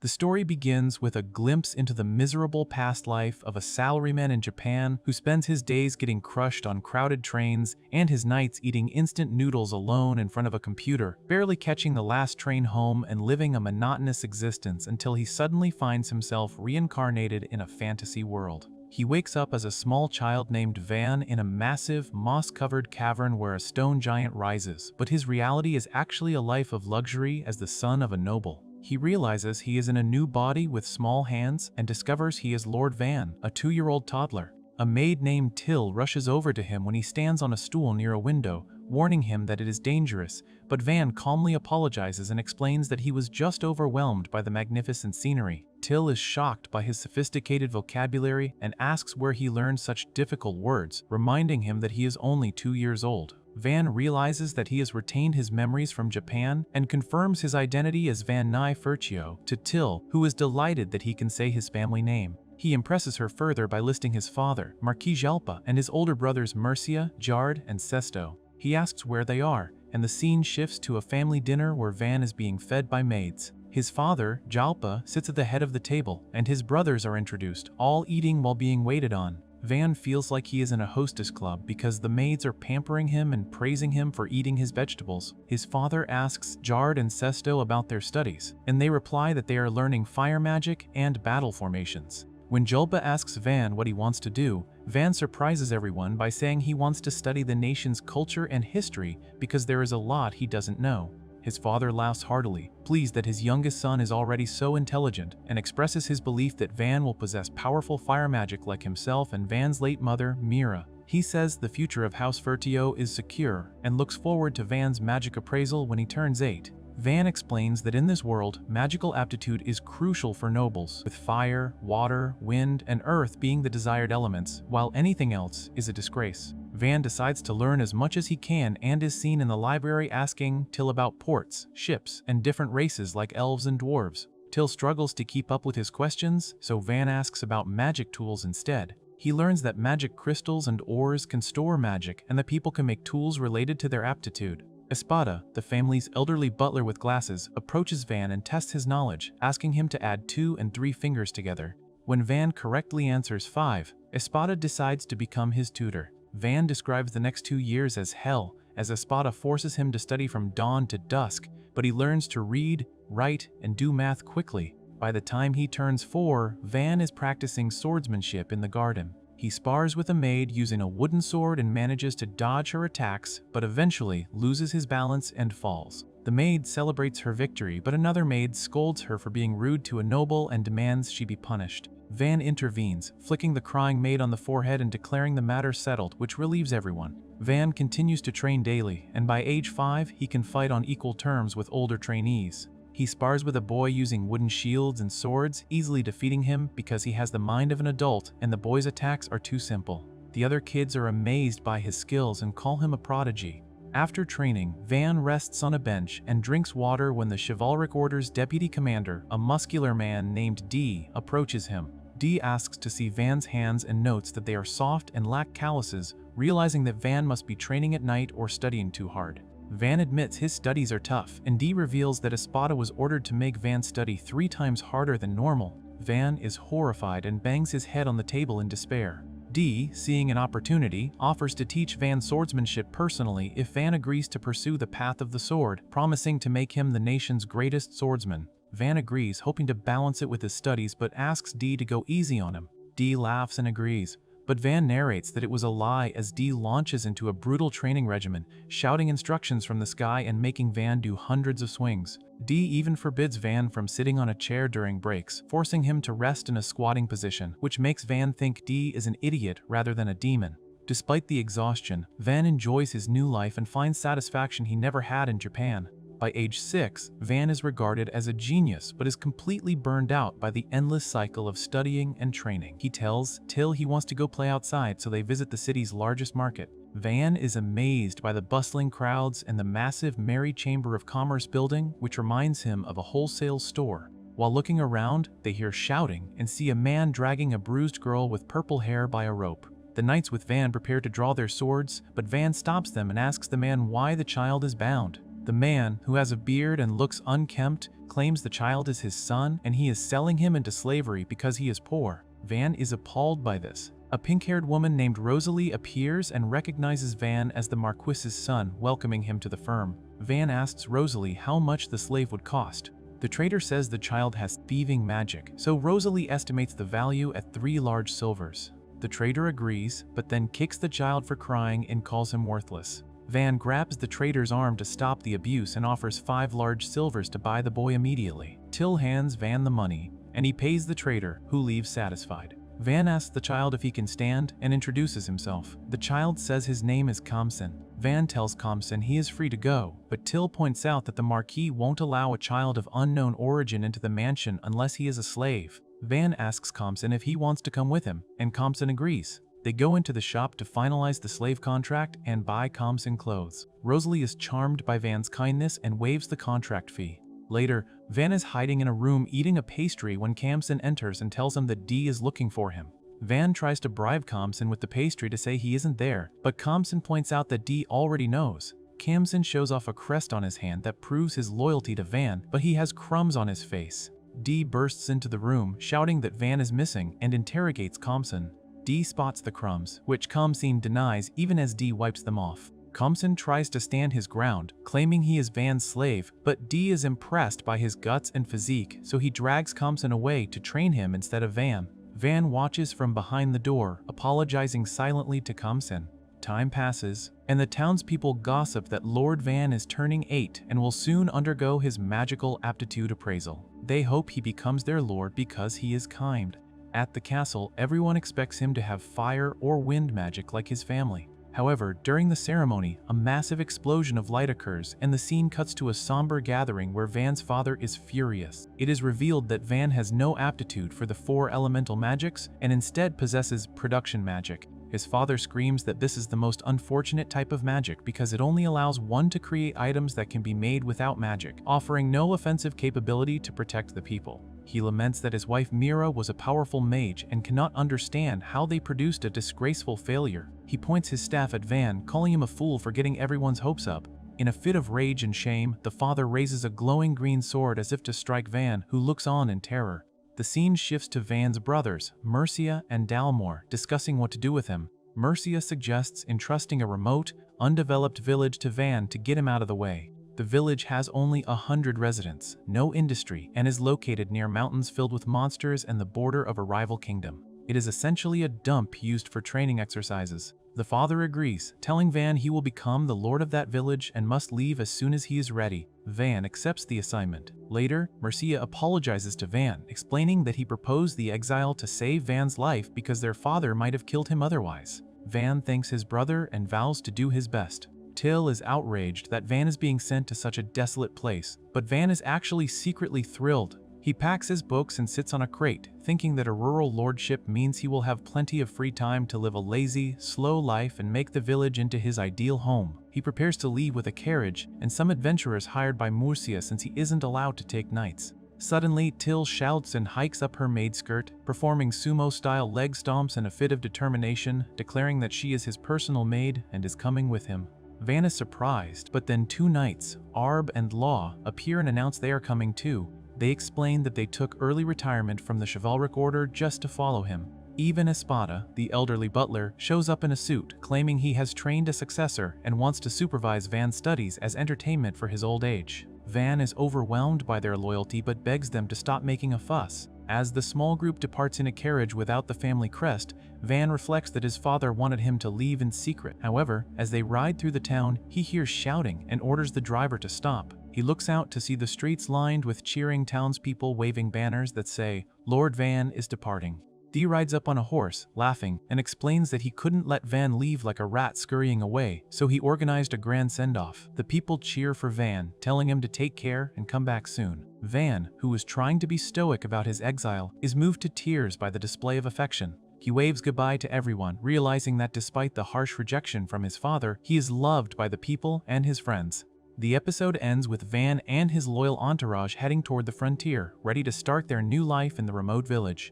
The story begins with a glimpse into the miserable past life of a salaryman in Japan who spends his days getting crushed on crowded trains and his nights eating instant noodles alone in front of a computer, barely catching the last train home and living a monotonous existence until he suddenly finds himself reincarnated in a fantasy world. He wakes up as a small child named Van in a massive, moss-covered cavern where a stone giant rises, but his reality is actually a life of luxury as the son of a noble. He realizes he is in a new body with small hands and discovers he is Lord Van, a 2-year-old toddler. A maid named Till rushes over to him when he stands on a stool near a window, warning him that it is dangerous, but Van calmly apologizes and explains that he was just overwhelmed by the magnificent scenery. Till is shocked by his sophisticated vocabulary and asks where he learned such difficult words, reminding him that he is only 2 years old. Van realizes that he has retained his memories from Japan and confirms his identity as Van Nye Furcio to Till, who is delighted that he can say his family name. He impresses her further by listing his father, Marquis Jalpa, and his older brothers Mercia, Jard, and Sesto. He asks where they are, and the scene shifts to a family dinner where Van is being fed by maids. His father, Jalpa, sits at the head of the table, and his brothers are introduced, all eating while being waited on. Van feels like he is in a hostess club because the maids are pampering him and praising him for eating his vegetables. His father asks Jard and Sesto about their studies, and they reply that they are learning fire magic and battle formations. When Julpa asks Van what he wants to do, Van surprises everyone by saying he wants to study the nation's culture and history because there is a lot he doesn't know. His father laughs heartily, pleased that his youngest son is already so intelligent, and expresses his belief that Van will possess powerful fire magic like himself and Van's late mother, Mira. He says the future of House Furtio is secure, and looks forward to Van's magic appraisal when he turns 8. Van explains that in this world, magical aptitude is crucial for nobles, with fire, water, wind, and earth being the desired elements, while anything else is a disgrace. Van decides to learn as much as he can and is seen in the library asking Till about ports, ships, and different races like elves and dwarves. Till struggles to keep up with his questions, so Van asks about magic tools instead. He learns that magic crystals and ores can store magic and that people can make tools related to their aptitude. Espada, the family's elderly butler with glasses, approaches Van and tests his knowledge, asking him to add 2 and 3 fingers together. When Van correctly answers 5, Espada decides to become his tutor. Van describes the next 2 years as hell, as Espada forces him to study from dawn to dusk, but he learns to read, write, and do math quickly. By the time he turns 4, Van is practicing swordsmanship in the garden. He spars with a maid using a wooden sword and manages to dodge her attacks, but eventually loses his balance and falls. The maid celebrates her victory, but another maid scolds her for being rude to a noble and demands she be punished. Van intervenes, flicking the crying maid on the forehead and declaring the matter settled, which relieves everyone. Van continues to train daily, and by age 5, he can fight on equal terms with older trainees. He spars with a boy using wooden shields and swords, easily defeating him because he has the mind of an adult and the boy's attacks are too simple. The other kids are amazed by his skills and call him a prodigy. After training, Van rests on a bench and drinks water when the Chivalric Order's deputy commander, a muscular man named D, approaches him. D asks to see Van's hands and notes that they are soft and lack calluses, realizing that Van must be training at night or studying too hard. Van admits his studies are tough, and D reveals that Espada was ordered to make Van study 3 times harder than normal. Van is horrified and bangs his head on the table in despair. D, seeing an opportunity, offers to teach Van swordsmanship personally if Van agrees to pursue the path of the sword, promising to make him the nation's greatest swordsman. Van agrees, hoping to balance it with his studies, but asks D to go easy on him. D laughs and agrees. But Van narrates that it was a lie as D launches into a brutal training regimen, shouting instructions from the sky and making Van do hundreds of swings. D even forbids Van from sitting on a chair during breaks, forcing him to rest in a squatting position, which makes Van think D is an idiot rather than a demon. Despite the exhaustion, Van enjoys his new life and finds satisfaction he never had in Japan. By age 6, Van is regarded as a genius but is completely burned out by the endless cycle of studying and training. He tells Till he wants to go play outside, so they visit the city's largest market. Van is amazed by the bustling crowds and the massive Mary Chamber of Commerce building, which reminds him of a wholesale store. While looking around, they hear shouting and see a man dragging a bruised girl with purple hair by a rope. The knights with Van prepare to draw their swords, but Van stops them and asks the man why the child is bound. The man, who has a beard and looks unkempt, claims the child is his son and he is selling him into slavery because he is poor. Van is appalled by this. A pink-haired woman named Rosalie appears and recognizes Van as the Marquis's son, welcoming him to the firm. Van asks Rosalie how much the slave would cost. The trader says the child has thieving magic, so Rosalie estimates the value at 3 large silvers. The trader agrees, but then kicks the child for crying and calls him worthless. Van grabs the trader's arm to stop the abuse and offers 5 large silvers to buy the boy immediately. Till hands Van the money, and he pays the trader, who leaves satisfied. Van asks the child if he can stand and introduces himself. The child says his name is Kamsin. Van tells Kamsin he is free to go, but Till points out that the Marquis won't allow a child of unknown origin into the mansion unless he is a slave. Van asks Kamsin if he wants to come with him, and Kamsin agrees. They go into the shop to finalize the slave contract and buy Kamsin clothes. Rosalie is charmed by Van's kindness and waives the contract fee. Later, Van is hiding in a room eating a pastry when Kamsin enters and tells him that Dee is looking for him. Van tries to bribe Kamsin with the pastry to say he isn't there, but Kamsin points out that Dee already knows. Kamsin shows off a crest on his hand that proves his loyalty to Van, but he has crumbs on his face. Dee bursts into the room, shouting that Van is missing, and interrogates Kamsin. Dee spots the crumbs, which Kamsin denies even as Dee wipes them off. Kamsin tries to stand his ground, claiming he is Van's slave, but Dee is impressed by his guts and physique, so he drags Kamsin away to train him instead of Van. Van watches from behind the door, apologizing silently to Kamsin. Time passes, and the townspeople gossip that Lord Van is turning 8 and will soon undergo his magical aptitude appraisal. They hope he becomes their lord because he is kind. At the castle, everyone expects him to have fire or wind magic like his family. However, during the ceremony, a massive explosion of light occurs and the scene cuts to a somber gathering where Van's father is furious. It is revealed that Van has no aptitude for the 4 elemental magics and instead possesses production magic. His father screams that this is the most unfortunate type of magic because it only allows one to create items that can be made without magic, offering no offensive capability to protect the people. He laments that his wife Mira was a powerful mage and cannot understand how they produced a disgraceful failure. He points his staff at Van, calling him a fool for getting everyone's hopes up. In a fit of rage and shame, the father raises a glowing green sword as if to strike Van, who looks on in terror. The scene shifts to Van's brothers, Mercia and Dalmor, discussing what to do with him. Mercia suggests entrusting a remote, undeveloped village to Van to get him out of the way. The village has only 100 residents, no industry, and is located near mountains filled with monsters and the border of a rival kingdom. It is essentially a dump used for training exercises. The father agrees, telling Van he will become the lord of that village and must leave as soon as he is ready. Van accepts the assignment. Later, Mercia apologizes to Van, explaining that he proposed the exile to save Van's life because their father might have killed him otherwise. Van thanks his brother and vows to do his best. Till is outraged that Van is being sent to such a desolate place, but Van is actually secretly thrilled. He packs his books and sits on a crate, thinking that a rural lordship means he will have plenty of free time to live a lazy, slow life and make the village into his ideal home. He prepares to leave with a carriage and some adventurers hired by Murcia since he isn't allowed to take nights. Suddenly, Till shouts and hikes up her maid skirt, performing sumo-style leg stomps in a fit of determination, declaring that she is his personal maid and is coming with him. Van is surprised, but then 2 knights, Arb and Law, appear and announce they are coming too. They explain that they took early retirement from the chivalric order just to follow him. Even Espada, the elderly butler, shows up in a suit, claiming he has trained a successor and wants to supervise Van's studies as entertainment for his old age. Van is overwhelmed by their loyalty but begs them to stop making a fuss. As the small group departs in a carriage without the family crest, Van reflects that his father wanted him to leave in secret. However, as they ride through the town, he hears shouting and orders the driver to stop. He looks out to see the streets lined with cheering townspeople waving banners that say, "Lord Van is departing." Dee rides up on a horse, laughing, and explains that he couldn't let Van leave like a rat scurrying away, so he organized a grand send-off. The people cheer for Van, telling him to take care and come back soon. Van, who was trying to be stoic about his exile, is moved to tears by the display of affection. He waves goodbye to everyone, realizing that despite the harsh rejection from his father, he is loved by the people and his friends. The episode ends with Van and his loyal entourage heading toward the frontier, ready to start their new life in the remote village.